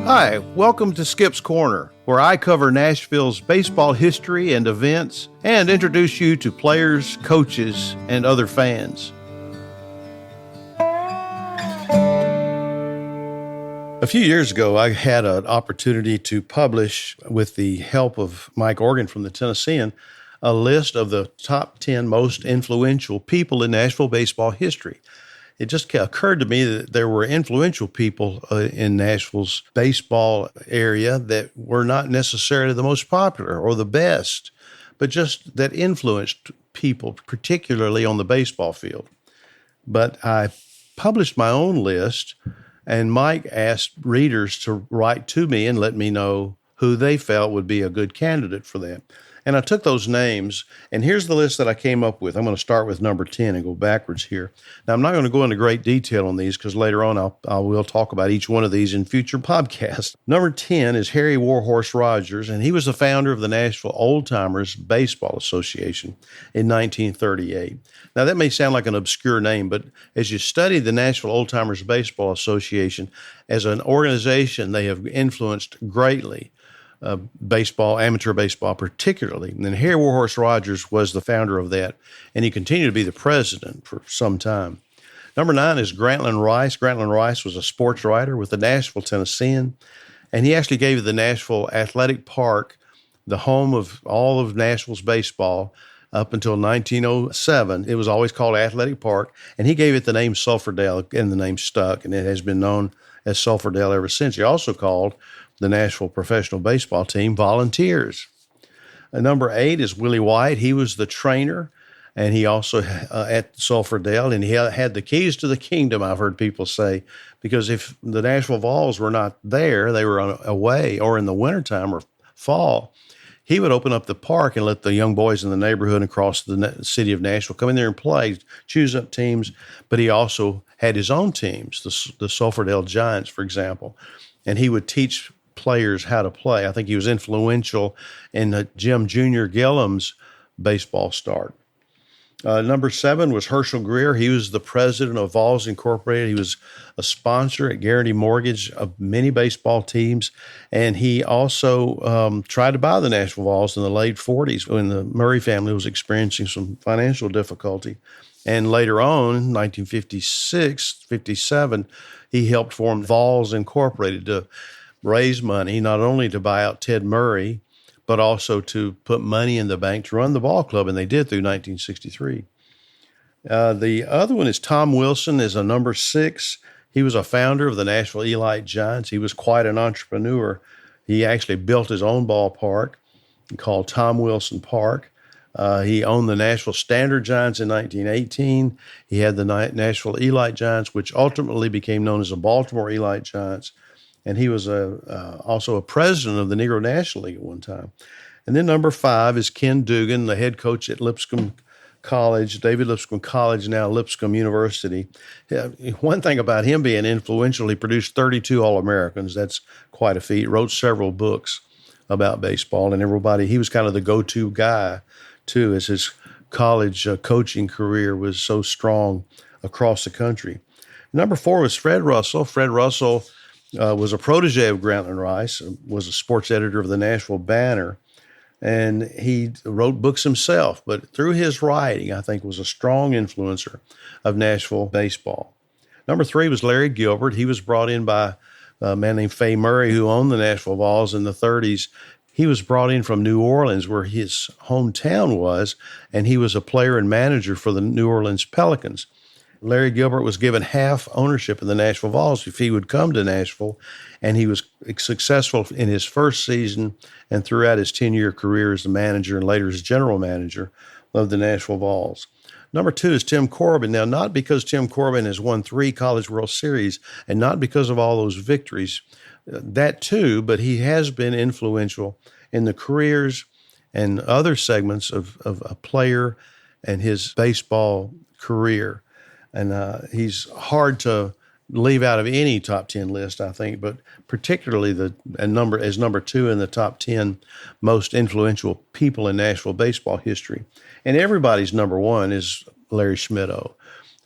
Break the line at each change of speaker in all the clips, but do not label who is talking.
Hi, welcome to Skip's Corner, where I cover Nashville's baseball history and events and introduce you to players, coaches, and other fans. A few years ago, I had an opportunity to publish, with the help of Mike Organ from the Tennessean, a list of the top 10 most influential people in Nashville baseball history. It just occurred to me that there were influential people in Nashville's baseball area that were not necessarily the most popular or the best, but just that influenced people, particularly on the baseball field. But I published my own list, and Mike asked readers to write to me and let me know who they felt would be a good candidate for that. And I took those names, and here's the list that I came up with. I'm going to start with number 10 and go backwards here. Now, I'm not going to go into great detail on these because later on I will talk about each one of these in future podcasts. Number 10 is Harry Warhorse Rogers, and he was the founder of the Nashville Old Timers Baseball Association in 1938. Now, that may sound like an obscure name, but as you study the Nashville Old Timers Baseball Association as an organization, they have influenced greatly baseball, amateur baseball particularly. And then Harry Warhorse Rogers was the founder of that, and he continued to be the president for some time. Number 9 is Grantland Rice. Grantland Rice was a sports writer with the Nashville Tennessean, and he actually gave the Nashville Athletic Park the home of all of Nashville's baseball up until 1907. It was always called Athletic Park, and he gave it the name Sulphurdale, and the name stuck, and it has been known as Sulphurdale ever since. He also called the Nashville professional baseball team Volunteers. Number 8 is Willie White. He was the trainer, and he also at Sulphurdale, and he had the keys to the kingdom, I've heard people say, because if the Nashville Vols were not there, they were away or in the wintertime or fall, he would open up the park and let the young boys in the neighborhood across the city of Nashville come in there and play, choose up teams. But he also had his own teams, the Sulphurdale Giants, for example, and he would teach players how to play. I think he was influential in Jim Jr. Gillum's baseball start. Number 7 was Herschel Greer. He was the president of Vols Incorporated. He was a sponsor at Guarantee Mortgage of many baseball teams, and he also tried to buy the Nashville Vols in the late 40s when the Murray family was experiencing some financial difficulty. And later on, 1956, 57, he helped form Vols Incorporated to raise money, not only to buy out Ted Murray, but also to put money in the bank to run the ball club, and they did through 1963. The other one is Tom Wilson, is a number 6. He was a founder of the Nashville Elite Giants. He was quite an entrepreneur. He actually built his own ballpark called Tom Wilson Park. He owned the Nashville Standard Giants in 1918. He had the Nashville Elite Giants, which ultimately became known as the Baltimore Elite Giants. And he was also a president of the Negro National League at one time. And then number 5 is Ken Dugan, the head coach at Lipscomb College, David Lipscomb College, now Lipscomb University. One thing about him being influential, he produced 32 All-Americans. That's quite a feat. Wrote several books about baseball, and he was kind of the go-to guy, too, as his college coaching career was so strong across the country. Number 4 was Fred Russell. Fred Russell was a protege of Grantland Rice, was a sports editor of the Nashville Banner, and he wrote books himself, but through his writing, I think, was a strong influencer of Nashville baseball. Number 3 was Larry Gilbert. He was brought in by a man named Fay Murray, who owned the Nashville Vols in the 30s. He was brought in from New Orleans, where his hometown was, and he was a player and manager for the New Orleans Pelicans. Larry Gilbert was given half ownership of the Nashville Vols if he would come to Nashville, and he was successful in his first season and throughout his 10-year career as the manager and later as general manager of the Nashville Vols. Number 2 is Tim Corbin. Now, not because Tim Corbin has won 3 College World Series and not because of all those victories, that too, but he has been influential in the careers and other segments of a player and his baseball career. And he's hard to leave out of any top 10 list, I think, but particularly number 2 in the top 10 most influential people in Nashville baseball history. And everybody's number 1 is Larry Schmittou,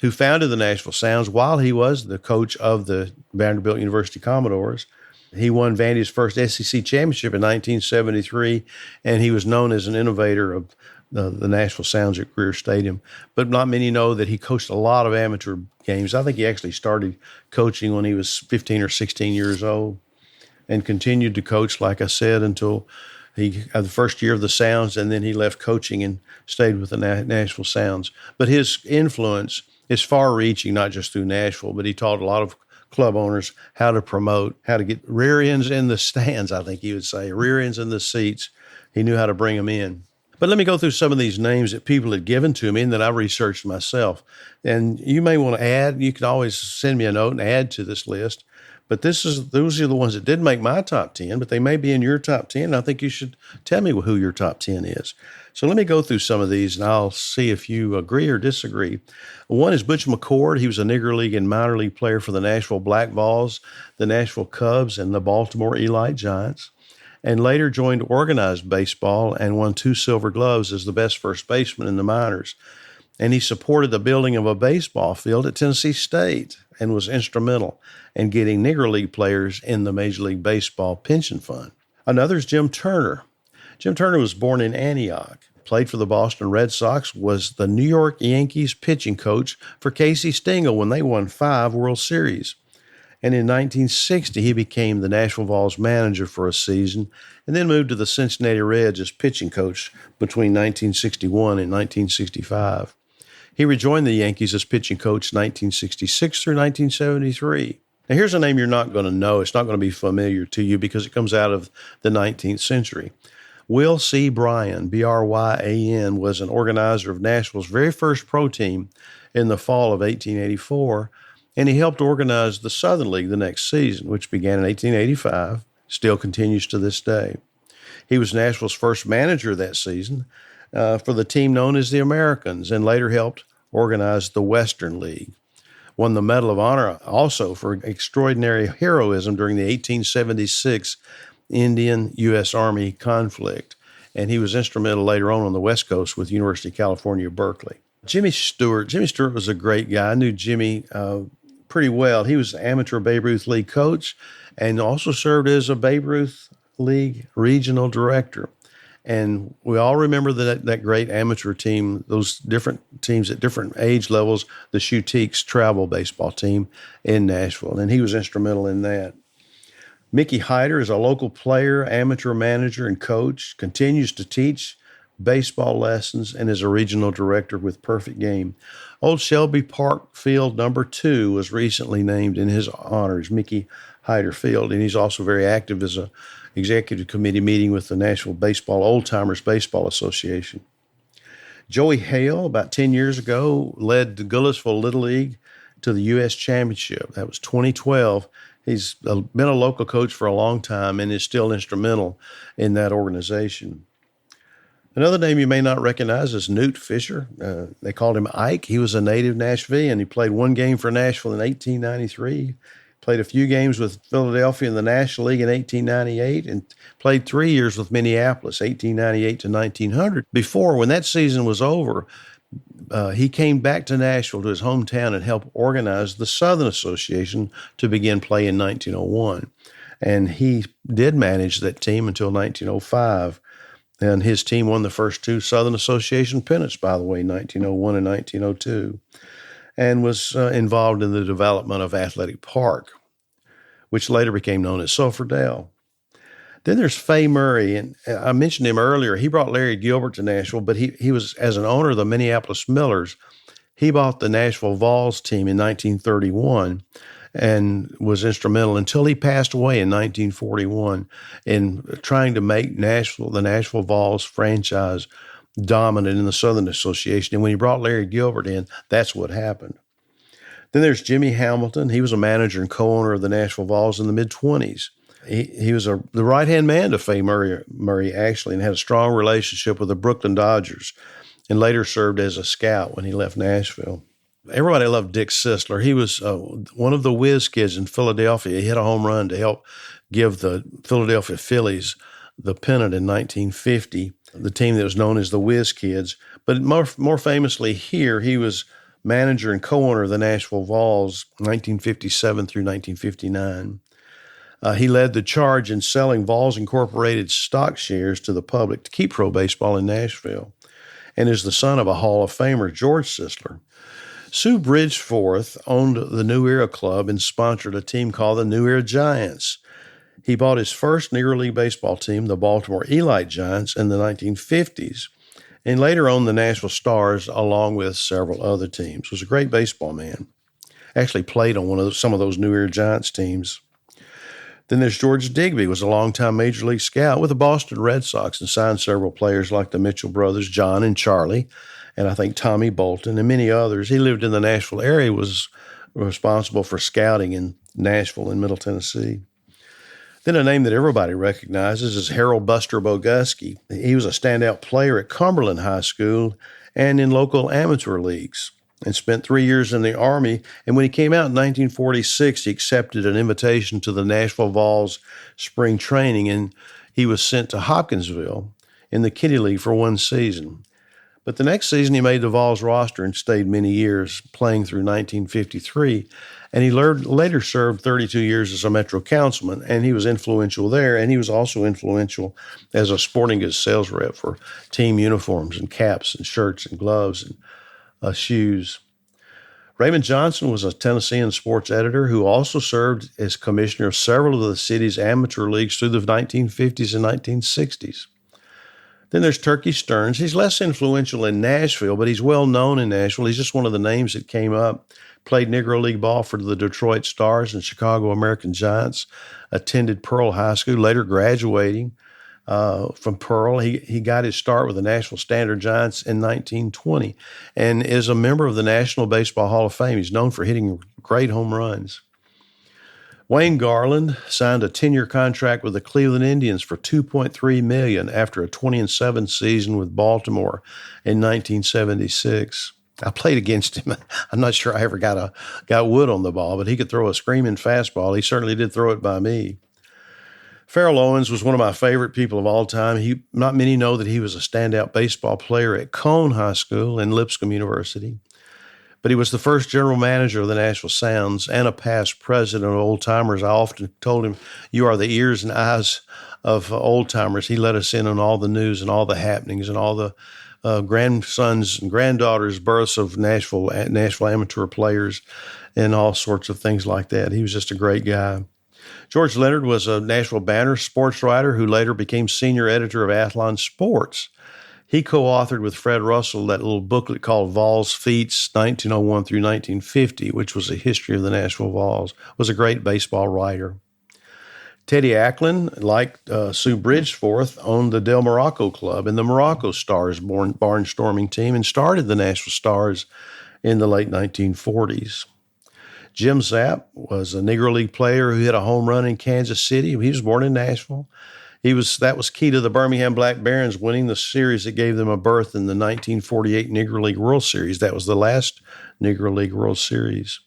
who founded the Nashville Sounds while he was the coach of the Vanderbilt University Commodores. He won Vandy's first SEC championship in 1973, and he was known as an innovator of the Nashville Sounds at Greer Stadium. But not many know that he coached a lot of amateur games. I think he actually started coaching when he was 15 or 16 years old and continued to coach, like I said, until he had the first year of the Sounds, and then he left coaching and stayed with the Nashville Sounds. But his influence is far-reaching, not just through Nashville, but he taught a lot of club owners how to promote, how to get rear ends in the stands, I think he would say, rear ends in the seats. He knew how to bring them in. But let me go through some of these names that people had given to me and that I researched myself. And you may want to add, you can always send me a note and add to this list. But those are the ones that didn't make my top 10, but they may be in your top 10. And I think you should tell me who your top 10 is. So let me go through some of these, and I'll see if you agree or disagree. One is Butch McCord. He was a Negro League and minor league player for the Nashville Black Vols, the Nashville Cubs, and the Baltimore Elite Giants, and later joined organized baseball and won 2 Silver Gloves as the best first baseman in the minors. And he supported the building of a baseball field at Tennessee State and was instrumental in getting Negro League players in the Major League Baseball pension fund. Another is Jim Turner. Jim Turner was born in Antioch, played for the Boston Red Sox, was the New York Yankees pitching coach for Casey Stengel when they won 5 World Series. And in 1960, he became the Nashville Vols manager for a season and then moved to the Cincinnati Reds as pitching coach between 1961 and 1965. He rejoined the Yankees as pitching coach 1966 through 1973. Now, here's a name you're not going to know. It's not going to be familiar to you because it comes out of the 19th century. Will C. Bryan, Bryan, was an organizer of Nashville's very first pro team in the fall of 1884, and he helped organize the Southern League the next season, which began in 1885, still continues to this day. He was Nashville's first manager that season for the team known as the Americans, and later helped organize the Western League. Won the Medal of Honor also for extraordinary heroism during the 1876 Indian U.S. Army conflict, and he was instrumental later on the West Coast with University of California, Berkeley. Jimmy Stewart. Jimmy Stewart was a great guy. I knew Jimmy pretty well. He was amateur Babe Ruth League coach and also served as a Babe Ruth League regional director. And we all remember that great amateur team, those different teams at different age levels, the Shootiques travel baseball team in Nashville, and he was instrumental in that. Mickey Hyder is a local player, amateur manager, and coach, continues to teach baseball lessons, and is a regional director with Perfect Game. Old Shelby Park Field number 2 was recently named in his honor as Mickey Hyder Field, and he's also very active as a executive committee meeting with the Nashville Baseball Old Timers Baseball Association. Joey Hale, about 10 years ago, led the Goodlettsville Little League to the U.S. Championship. That was 2012. He's been a local coach for a long time and is still instrumental in that organization. Another name you may not recognize is Newt Fisher. They called him Ike. He was a native Nashvilleian. He played 1 game for Nashville in 1893, played a few games with Philadelphia in the National League in 1898, and played 3 years with Minneapolis, 1898 to 1900. Before, when that season was over, he came back to Nashville, to his hometown, and helped organize the Southern Association to begin play in 1901. And he did manage that team until 1905. And his team won the first 2 Southern Association pennants, by the way, 1901 and 1902, and was involved in the development of Athletic Park, which later became known as Sulphur-Dell. Then there's Fay Murray, and I mentioned him earlier. He brought Larry Gilbert to Nashville, but he was, as an owner of the Minneapolis Millers, he bought the Nashville Vols team in 1931 and was instrumental until he passed away in 1941 in trying to make the Nashville Vols franchise dominant in the Southern Association. And when he brought Larry Gilbert in, that's what happened. Then there's Jimmy Hamilton. He was a manager and co-owner of the Nashville Vols in the mid-20s. He was the right-hand man to Fay Murray, actually, and had a strong relationship with the Brooklyn Dodgers, and later served as a scout when he left Nashville. Everybody loved Dick Sisler. He was one of the whiz kids in Philadelphia. He hit a home run to help give the Philadelphia Phillies the pennant in 1950, the team that was known as the Whiz Kids. But more famously here, he was manager and co-owner of the Nashville Vols 1957 through 1959. He led the charge in selling Vols Incorporated stock shares to the public to keep pro baseball in Nashville, and is the son of a Hall of Famer, George Sisler. Sue Bridgeforth owned the New Era Club and sponsored a team called the New Era Giants. He bought his first Negro League baseball team, the Baltimore Elite Giants, in the 1950s, and later owned the Nashville Stars along with several other teams. Was a great baseball man. Actually played on some of those New Era Giants teams. Then there's George Digby, was a longtime Major League scout with the Boston Red Sox and signed several players like the Mitchell brothers, John and Charlie, and I think Tommy Bolton and many others. He lived in the Nashville area, was responsible for scouting in Nashville and Middle Tennessee. Then a name that everybody recognizes is Harold Buster Boguski. He was a standout player at Cumberland High School and in local amateur leagues, and spent 3 years in the Army. And when he came out in 1946, he accepted an invitation to the Nashville Vols spring training, and he was sent to Hopkinsville in the Kitty League for one season. But the next season, he made the Vols roster and stayed many years, playing through 1953. And he later served 32 years as a Metro councilman, and he was influential there. And he was also influential as a sporting goods sales rep for team uniforms and caps and shirts and gloves and shoes. Raymond Johnson was a Tennessean sports editor who also served as commissioner of several of the city's amateur leagues through the 1950s and 1960s. Then there's Turkey Stearns. He's less influential in Nashville, but he's well known in Nashville. He's just one of the names that came up. Played Negro League ball for the Detroit Stars and Chicago American Giants. Attended Pearl High School, later graduating from Pearl. He got his start with the Nashville Standard Giants in 1920 and is a member of the National Baseball Hall of Fame. He's known for hitting great home runs. Wayne Garland signed a 10-year contract with the Cleveland Indians for $2.3 million after a 20-7 season with Baltimore in 1976. I played against him. I'm not sure I ever got wood on the ball, but he could throw a screaming fastball. He certainly did throw it by me. Farrell Owens was one of my favorite people of all time. Not many know that he was a standout baseball player at Cone High School and Lipscomb University. But he was the first general manager of the Nashville Sounds and a past president of Old Timers. I often told him, "You are the ears and eyes of Old Timers." He let us in on all the news and all the happenings and all the grandsons and granddaughters' births of Nashville amateur players and all sorts of things like that. He was just a great guy. George Leonard was a Nashville Banner sports writer who later became senior editor of Athlon Sports. He co-authored with Fred Russell that little booklet called Vols Feats 1901 through 1950, which was a history of the Nashville Vols. Was a great baseball writer. Teddy Ackland, like Sue Bridgeforth, owned the Del Morocco Club and the Morocco Stars barnstorming team and started the Nashville Stars in the late 1940s. Jim Zapp was a Negro League player who hit a home run in Kansas City. He was born in Nashville. That was key to the Birmingham Black Barons winning the series that gave them a berth in the 1948 Negro League World Series. That was the last Negro League World Series.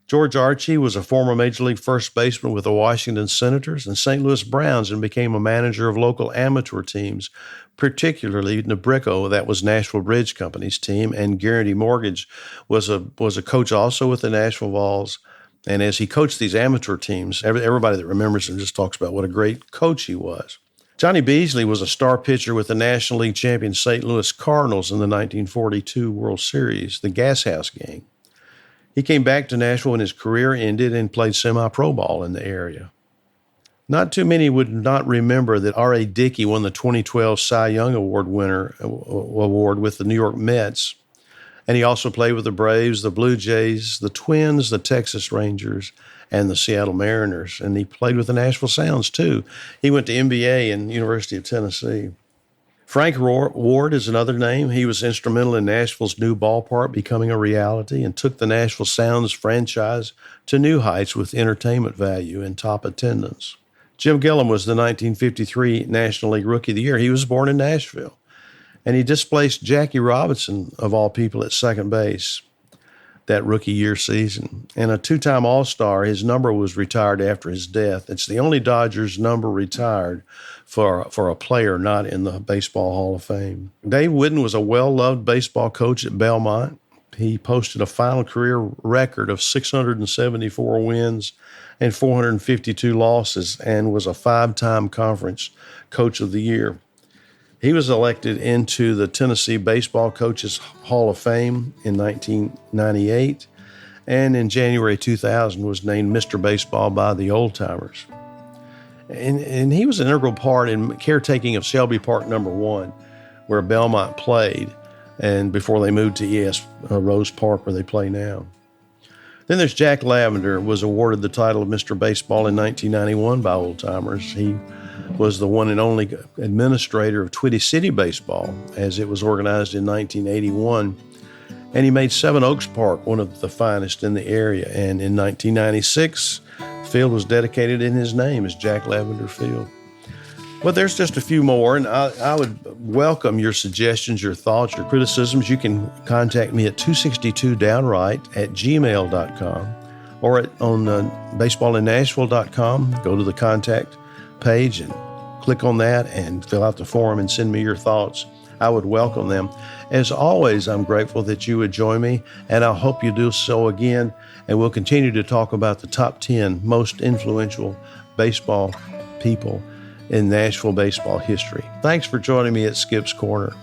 George Archie was a former Major League first baseman with the Washington Senators and St. Louis Browns and became a manager of local amateur teams, particularly Nebrico, that was Nashville Bridge Company's team, and Guarantee Mortgage was a coach also with the Nashville Vols. And as he coached these amateur teams, everybody that remembers him just talks about what a great coach he was. Johnny Beasley was a star pitcher with the National League champion St. Louis Cardinals in the 1942 World Series, the Gas House Gang. He came back to Nashville when his career ended and played semi-pro ball in the area. Not too many would not remember that R.A. Dickey won the 2012 Cy Young Award with the New York Mets. And he also played with the Braves, the Blue Jays, the Twins, the Texas Rangers, and the Seattle Mariners. And he played with the Nashville Sounds, too. He went to MBA in University of Tennessee. Frank Ward is another name. He was instrumental in Nashville's new ballpark becoming a reality and took the Nashville Sounds franchise to new heights with entertainment value and top attendance. Jim Gillum was the 1953 National League Rookie of the Year. He was born in Nashville. And he displaced Jackie Robinson, of all people, at second base that rookie year season. And a two-time All-Star, his number was retired after his death. It's the only Dodgers number retired for a player not in the Baseball Hall of Fame. Dave Whidden was a well-loved baseball coach at Belmont. He posted a final career record of 674 wins and 452 losses and was a 5-time conference coach of the year. He was elected into the Tennessee Baseball Coaches Hall of Fame in 1998, and in January 2000 was named Mr. Baseball by the Old Timers. And he was an integral part in caretaking of Shelby Park No. 1, where Belmont played, and before they moved to ES Rose Park, where they play now. Then there's Jack Lavender, was awarded the title of Mr. Baseball in 1991 by Old Timers. He was the one and only administrator of Twitty City Baseball, as it was organized in 1981. And he made Seven Oaks Park one of the finest in the area. And in 1996, the field was dedicated in his name as Jack Lavender Field. Well, there's just a few more, and I would welcome your suggestions, your thoughts, your criticisms. You can contact me at 262downright@gmail.com or on baseballinnashville.com. Go to the contact page and click on that and fill out the form and send me your thoughts. I would welcome them. As always, I'm grateful that you would join me, and I hope you do so again, and we'll continue to talk about the top 10 most influential baseball people in Nashville baseball history. Thanks for joining me at Skip's Corner.